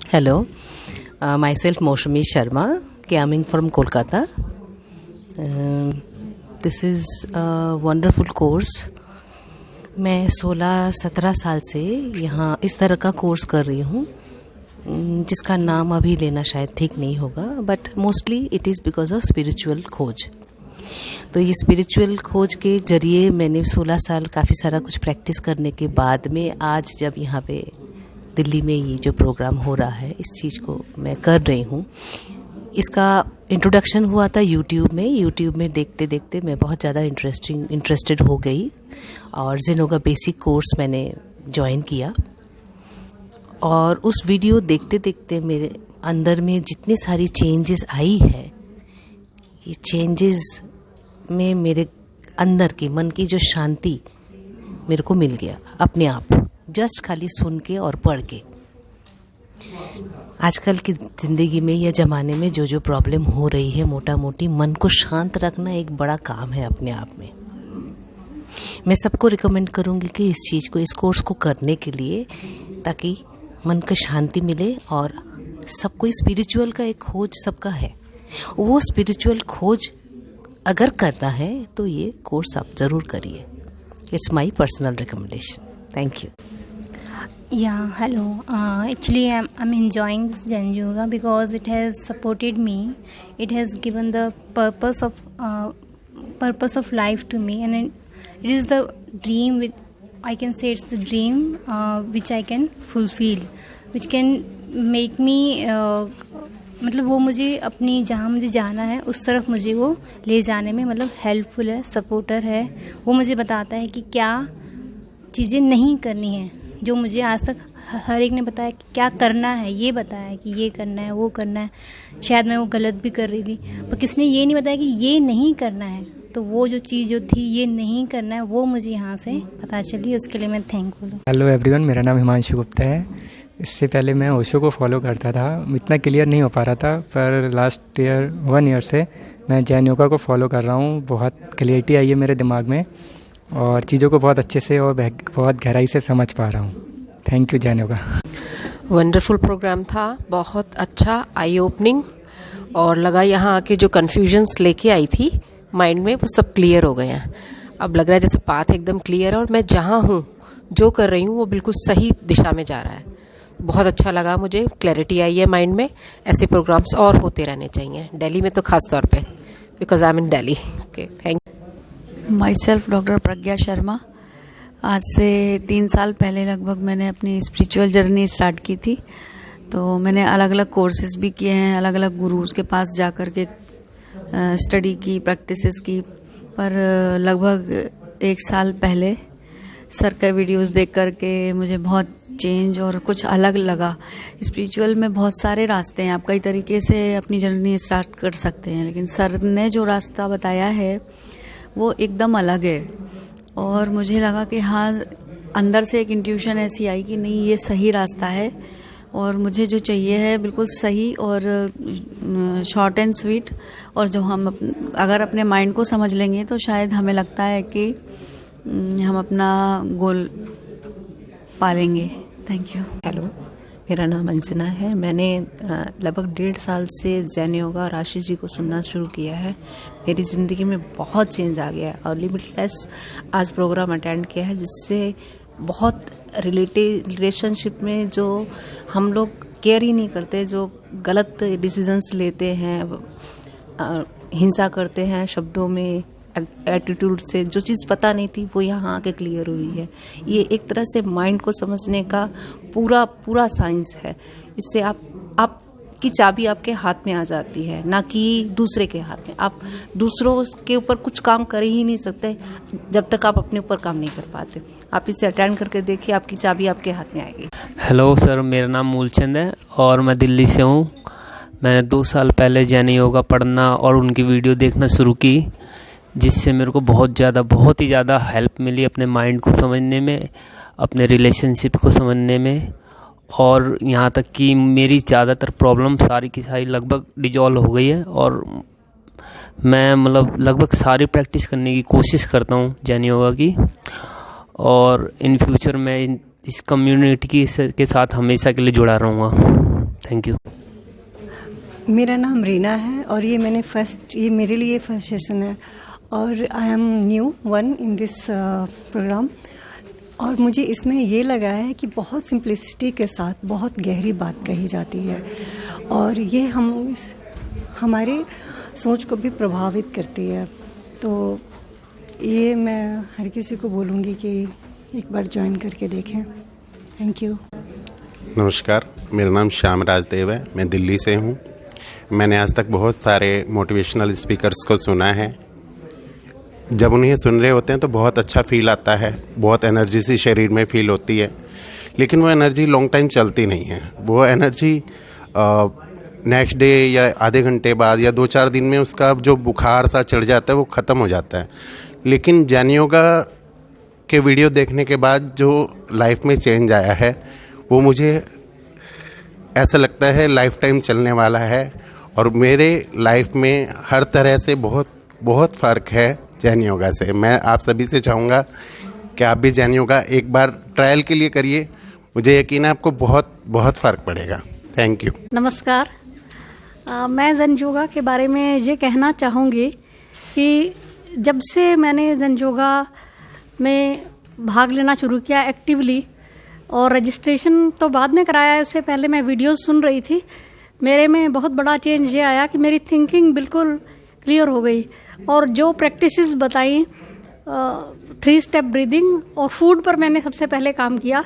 Hello, myself Moushami Sharma, coming from Kolkata. This is a wonderful course. मैं 16-17 साल से यहाँ इस तरह का कोर्स कर रही हूँ, जिसका नाम अभी लेना शायद ठीक नहीं होगा, but mostly it is because of spiritual खोज। तो ये स्पिरिचुअल खोज के ज़रिए मैंने 16 साल काफ़ी सारा कुछ प्रैक्टिस करने के बाद में आज जब यहाँ पे दिल्ली में ये जो प्रोग्राम हो रहा है, इस चीज़ को मैं कर रही हूँ। इसका इंट्रोडक्शन हुआ था यूट्यूब में देखते देखते मैं बहुत ज़्यादा इंटरेस्टेड हो गई और ज़ेनो का बेसिक कोर्स मैंने ज्वाइन किया। और उस वीडियो देखते देखते मेरे अंदर में जितनी सारी चेंजेस आई है, ये चेंजेस में मेरे अंदर की मन की जो शांति मेरे को मिल गया अपने आप, जस्ट खाली सुन के और पढ़ के। आजकल की ज़िंदगी में या ज़माने में जो प्रॉब्लम हो रही है, मोटा मोटी मन को शांत रखना एक बड़ा काम है अपने आप में। मैं सबको रिकमेंड करूँगी कि इस चीज़ को, इस कोर्स को करने के लिए, ताकि मन को शांति मिले। और सबको स्पिरिचुअल का एक खोज सबका है, वो स्पिरिचुअल खोज अगर करना है तो ये कोर्स आप ज़रूर करिए। It's my personal recommendation. Thank you. Yeah, hello. Actually, I'm enjoying this Zen Yoga because it has supported me. It has given the purpose of life to me, and it is the dream. I can say it's the dream which I can fulfill, which can make me. मतलब वो मुझे अपनी जहाँ मुझे जाना है उस तरफ मुझे वो ले जाने में मतलब हेल्पफुल है, सपोर्टर है। वो मुझे बताता है कि क्या चीज़ें नहीं करनी है, जो मुझे आज तक हर एक ने बताया कि क्या करना है, ये बताया कि ये करना है, वो करना है। शायद मैं वो गलत भी कर रही थी, पर किसने ये नहीं बताया कि ये नहीं करना है। तो वो जो चीज़ जो थी ये नहीं करना है, वो मुझे यहाँ से पता चली, उसके लिए मैं थैंकफुल हूँ। हेलो एवरीवन, मेरा नाम हिमांशु गुप्ता है। इससे पहले मैं ओशो को फॉलो करता था, इतना क्लियर नहीं हो पा रहा था, पर लास्ट ईयर 1 ईयर से मैं जैन योगा को फॉलो कर रहा हूँ। बहुत क्लियरिटी आई है मेरे दिमाग में और चीज़ों को बहुत अच्छे से और बहुत गहराई से समझ पा रहा हूँ। Thank you Zen yoga. Wonderful program था, बहुत अच्छा, आई ओपनिंग, और लगा यहाँ आके जो कन्फ्यूजन्स लेके आई थी माइंड में वो सब क्लियर हो गए हैं। अब लग रहा है जैसे पाथ एकदम क्लियर है और मैं जहाँ हूँ, जो कर रही हूँ वो बिल्कुल सही दिशा में जा रहा है। बहुत अच्छा लगा, मुझे क्लैरिटी आई है माइंड में। ऐसे प्रोग्राम्स और होते रहने चाहिए, दिल्ली में तो खास तौर पे, because I am in Delhi. Okay, thank you. Myself doctor Pragya Sharma. आज से 3 साल पहले लगभग मैंने अपनी स्पिरिचुअल जर्नी स्टार्ट की थी। तो मैंने अलग अलग कोर्सेज भी किए हैं, अलग अलग गुरुज के पास जा कर के स्टडी की, प्रैक्टिसेस की। पर लगभग 1 साल पहले सर का वीडियोस देख कर के मुझे बहुत चेंज और कुछ अलग लगा। स्पिरिचुअल में बहुत सारे रास्ते हैं, आप कई तरीके से अपनी जर्नी स्टार्ट कर सकते हैं, लेकिन सर ने जो रास्ता बताया है वो एकदम अलग है। और मुझे लगा कि हाँ, अंदर से एक इंट्यूशन ऐसी आई कि नहीं, ये सही रास्ता है और मुझे जो चाहिए है बिल्कुल सही और शॉर्ट एंड स्वीट। और जो हम अगर अपने माइंड को समझ लेंगे तो शायद हमें लगता है कि हम अपना गोल पा लेंगे। Thank you. हेलो, मेरा नाम अंजना है। मैंने लगभग 1.5 साल से जैन योगा और आशीष जी को सुनना शुरू किया है। मेरी ज़िंदगी में बहुत चेंज आ गया है और लिमिटलेस आज प्रोग्राम अटेंड किया है, जिससे बहुत रिलेशनशिप में जो हम लोग केयर ही नहीं करते, जो गलत डिसीजंस लेते हैं, हिंसा करते हैं शब्दों में, एटीट्यूड से, जो चीज़ पता नहीं थी वो यहाँ आके क्लियर हुई है। ये एक तरह से माइंड को समझने का पूरा साइंस है। इससे आपकी चाबी आपके हाथ में आ जाती है, ना कि दूसरे के हाथ में। आप दूसरों के ऊपर कुछ काम कर ही नहीं सकते जब तक आप अपने ऊपर काम नहीं कर पाते। आप इसे अटेंड करके देखिए, आपकी चाबी आपके हाथ में आएगी। हेलो सर, मेरा नाम मूलचंद है और मैं दिल्ली से हूँ। मैंने 2 साल पहले जैन योगा पढ़ना और उनकी वीडियो देखना शुरू की, जिससे मेरे को बहुत ही ज़्यादा हेल्प मिली अपने माइंड को समझने में, अपने रिलेशनशिप को समझने में, और यहाँ तक कि मेरी ज़्यादातर प्रॉब्लम सारी की सारी लगभग डिजॉल्व हो गई है। और मैं मतलब लगभग सारी प्रैक्टिस करने की कोशिश करता हूँ जैन योगा की, और इन फ्यूचर मैं इस कम्युनिटी के साथ हमेशा के लिए जुड़ा रहूँगा। Thank you. मेरा नाम रीना है और ये मेरे लिए फर्स्ट सेशन है और I am new one in this program. और मुझे इसमें ये लगा है कि बहुत सिंप्लिसिटी के साथ बहुत गहरी बात कही जाती है और ये हमारे सोच को भी प्रभावित करती है। तो ये मैं हर किसी को बोलूँगी कि एक बार ज्वाइन करके देखें। Thank you. नमस्कार, मेरा नाम श्याम राजदेव है, मैं दिल्ली से हूँ। मैंने आज तक बहुत सारे मोटिवेशनल स्पीकर्स को सुना है। जब उन्हें सुन रहे होते हैं तो बहुत अच्छा फील आता है, बहुत एनर्जी सी शरीर में फील होती है, लेकिन वो एनर्जी लॉन्ग टाइम चलती नहीं है। वो एनर्जी नेक्स्ट डे या आधे घंटे बाद या 2-4 दिन में उसका जो बुखार सा चढ़ जाता है वो ख़त्म हो जाता है। लेकिन जैन योगा के वीडियो देखने के बाद जो लाइफ में चेंज आया है वो मुझे ऐसा लगता है लाइफ टाइम चलने वाला है और मेरे लाइफ में हर तरह से बहुत बहुत फ़र्क है जैन योगा से। मैं आप सभी से चाहूँगा कि आप भी जैन योगा एक बार ट्रायल के लिए करिए, मुझे यकीन है आपको बहुत बहुत फ़र्क पड़ेगा। Thank you. नमस्कार, मैं जैन योगा के बारे में ये कहना चाहूँगी कि जब से मैंने जैन योगा में भाग लेना शुरू किया एक्टिवली, और रजिस्ट्रेशन तो बाद में कराया है, उससे पहले मैं वीडियोस सुन रही थी, मेरे में बहुत बड़ा चेंज ये आया कि मेरी थिंकिंग बिल्कुल क्लियर हो गई। और जो प्रैक्टिसेस बताई 3 स्टेप ब्रीदिंग और फूड पर मैंने सबसे पहले काम किया।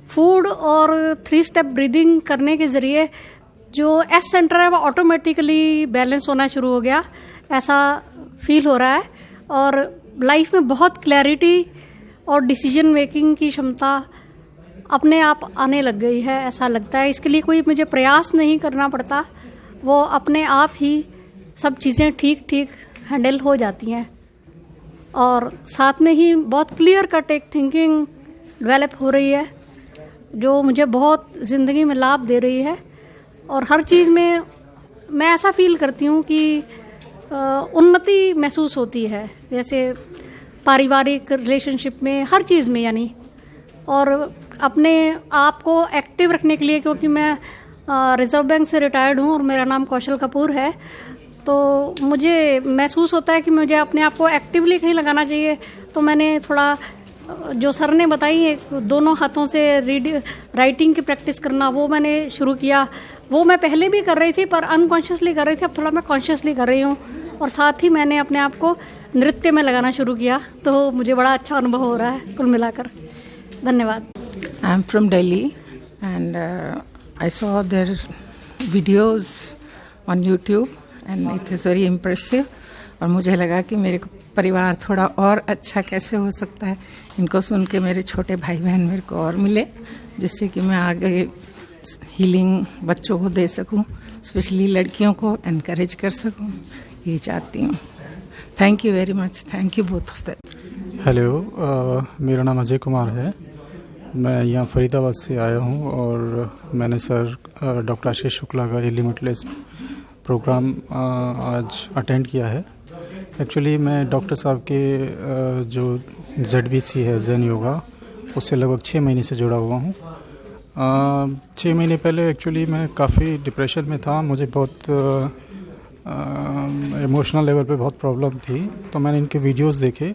फूड और 3 स्टेप ब्रीदिंग करने के ज़रिए जो एस सेंटर है वो ऑटोमेटिकली बैलेंस होना शुरू हो गया, ऐसा फील हो रहा है। और लाइफ में बहुत क्लैरिटी और डिसीजन मेकिंग की क्षमता अपने आप आने लग गई है, ऐसा लगता है। इसके लिए कोई मुझे प्रयास नहीं करना पड़ता, वो अपने आप ही सब चीज़ें ठीक ठीक हैंडल हो जाती हैं। और साथ में ही बहुत क्लियर कट एक थिंकिंग डेवलप हो रही है जो मुझे बहुत ज़िंदगी में लाभ दे रही है। और हर चीज़ में मैं ऐसा फील करती हूँ कि उन्नति महसूस होती है, जैसे पारिवारिक रिलेशनशिप में, हर चीज़ में यानी। और अपने आप को एक्टिव रखने के लिए, क्योंकि मैं रिज़र्व बैंक से रिटायर्ड हूँ और मेरा नाम कौशल कपूर है, तो मुझे महसूस होता है कि मुझे अपने आप को एक्टिवली कहीं लगाना चाहिए। तो मैंने थोड़ा जो सर ने बताई दोनों हाथों से राइटिंग की प्रैक्टिस करना, वो मैंने शुरू किया। वो मैं पहले भी कर रही थी पर अनकॉन्शियसली कर रही थी, अब थोड़ा मैं कॉन्शियसली कर रही हूँ। और साथ ही मैंने अपने आप को नृत्य में लगाना शुरू किया, तो मुझे बड़ा अच्छा अनुभव हो रहा है कुल मिलाकर। धन्यवाद। I am from Delhi and I saw their videos on YouTube and it is very impressive. और मुझे लगा कि मेरे परिवार थोड़ा और अच्छा कैसे हो सकता है, इनको सुन के मेरे छोटे भाई बहन मेरे को और मिले, जिससे कि मैं आगे हीलिंग बच्चों को दे सकूं, स्पेशली लड़कियों को एनकरेज कर सकूं, ये चाहती हूँ। Thank you very much. Thank you both of them. Hello, मेरा नाम अजय कुमार है, मैं यहाँ फरीदाबाद से आया हूँ और मैंने सर डॉक्टर आशीष शुक्ला का ये लिमिटलेस प्रोग्राम आज अटेंड किया है। एक्चुअली मैं डॉक्टर साहब के जो ZBC है जैन योगा, उससे लगभग 6 महीने से जुड़ा हुआ हूँ। 6 महीने पहले एक्चुअली मैं काफ़ी डिप्रेशन में था, मुझे बहुत इमोशनल लेवल पे बहुत प्रॉब्लम थी। तो मैंने इनके वीडियोस देखे,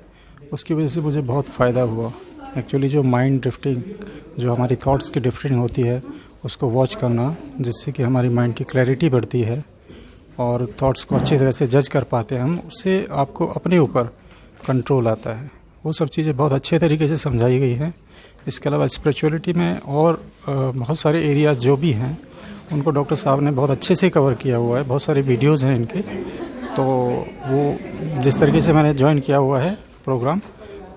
उसकी वजह से मुझे बहुत फ़ायदा हुआ। एक्चुअली जो माइंड ड्रिफ्टिंग, जो हमारी थॉट्स की ड्रिफ्टिंग होती है, उसको वॉच करना, जिससे कि हमारी माइंड की क्लैरिटी बढ़ती है और थॉट्स को अच्छी तरह से जज कर पाते हैं हम, उससे आपको अपने ऊपर कंट्रोल आता है। वो सब चीज़ें बहुत अच्छे तरीके से समझाई गई हैं। इसके अलावा स्पिरिचुअलिटी में और बहुत सारे एरियाज जो भी हैं उनको डॉक्टर साहब ने बहुत अच्छे से कवर किया हुआ है। बहुत सारे वीडियोज़ हैं इनके, तो वो जिस तरीके से मैंने ज्वाइन किया हुआ है प्रोग्राम,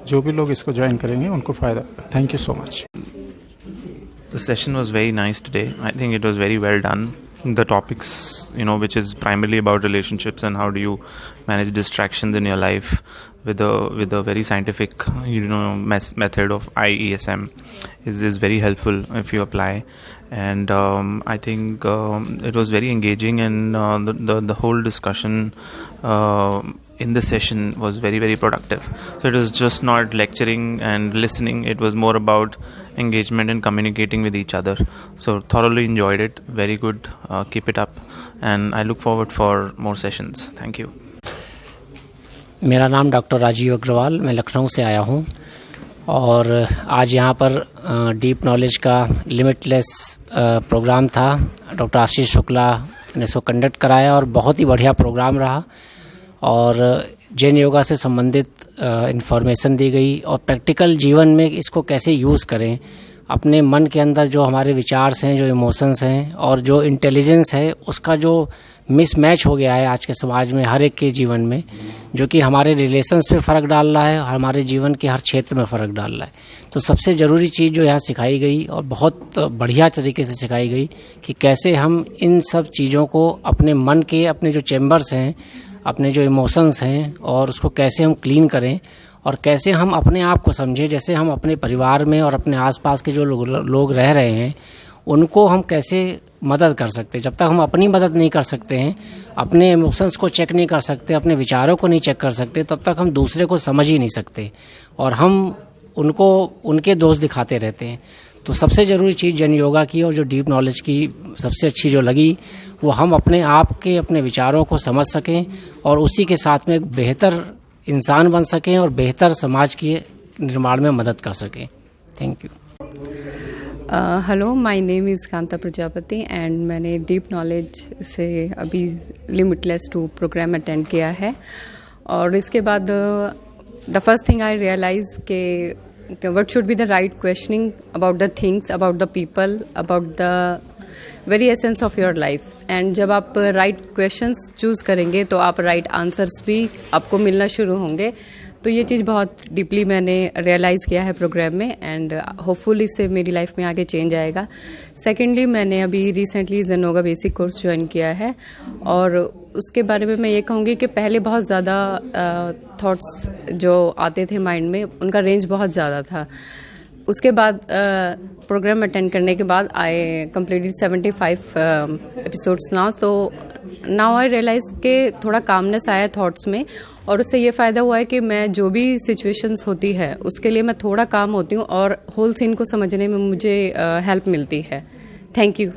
जो भी लोग इसको ज्वाइन करेंगे उनको फ़ायदा। Thank you so much. The session was very nice today. I think it was very well done. The topics, which is primarily about relationships and how do you manage distractions in your life with a very scientific, method of IESM is very helpful if you apply. And I think it was very engaging, and the whole discussion in the session was very, very productive. So it was just not lecturing and listening, it was more about engagement and communicating with each other. So thoroughly enjoyed it. Very good. Keep it up, and I look forward for more sessions. Thank you. मेरा नाम doctor Rajiv Agarwal, मैं लखनऊ से आया हूँ और आज यहाँ पर डीप नॉलेज का लिमिटलेस प्रोग्राम था। डॉक्टर आशीष शुक्ला ने इसको कंडक्ट कराया और बहुत ही बढ़िया प्रोग्राम रहा और जैन योगा से संबंधित इन्फॉर्मेशन दी गई और प्रैक्टिकल जीवन में इसको कैसे यूज़ करें, अपने मन के अंदर जो हमारे विचार्स हैं, जो इमोशंस हैं और जो इंटेलिजेंस है, उसका जो मिसमैच हो गया है आज के समाज में हर एक के जीवन में, जो कि हमारे रिलेशंस पे फ़र्क डाल रहा है, हमारे जीवन के हर क्षेत्र में फ़र्क डाल रहा है। तो सबसे ज़रूरी चीज़ जो यहाँ सिखाई गई और बहुत बढ़िया तरीके से सिखाई गई कि कैसे हम इन सब चीज़ों को अपने मन के, अपने जो चैम्बर्स हैं, अपने जो इमोशंस हैं और उसको कैसे हम क्लीन करें और कैसे हम अपने आप को समझें। जैसे हम अपने परिवार में और अपने आसपास के जो लोग रह रहे हैं उनको हम कैसे मदद कर सकते हैं। जब तक हम अपनी मदद नहीं कर सकते हैं, अपने इमोशंस को चेक नहीं कर सकते, अपने विचारों को नहीं चेक कर सकते, तब तक हम दूसरे को समझ ही नहीं सकते और हम उनको उनके दोष दिखाते रहते हैं। तो सबसे ज़रूरी चीज़ जन योगा की और जो डीप नॉलेज की सबसे अच्छी जो लगी वो हम अपने आप के, अपने विचारों को समझ सकें और उसी के साथ में एक बेहतर इंसान बन सकें और बेहतर समाज के निर्माण में मदद कर सकें। Thank you. Hello, my name is Kanta Prajapati and मैंने डीप नॉलेज से अभी लिमिटलेस 2 प्रोग्राम अटेंड किया है और इसके बाद the first thing I realise के what should be the right questioning about the things, about the people, about the very essence of your life. And जब आप राइट क्वेश्चंस चूज़ करेंगे तो आप राइट आंसर्स भी आपको मिलना शुरू होंगे। तो ये चीज़ बहुत डीपली मैंने रियलाइज़ किया है प्रोग्राम में एंड होपफुली इससे मेरी लाइफ में आगे चेंज आएगा। सेकेंडली, मैंने अभी recently Zen yoga basic course join किया है और उसके बारे में मैं ये कहूँगी कि पहले बहुत ज़्यादा थॉट्स जो आते थे माइंड में उनका रेंज बहुत ज़्यादा था। उसके बाद प्रोग्राम अटेंड करने के बाद I completed 75 episodes now. So now I realize के थोड़ा कामनेस आया थॉट्स में और उससे ये फ़ायदा हुआ है कि मैं जो भी सिचुएशंस होती है उसके लिए मैं थोड़ा काम होती हूँ और होल सीन को समझने में मुझे हेल्प मिलती है। Thank you.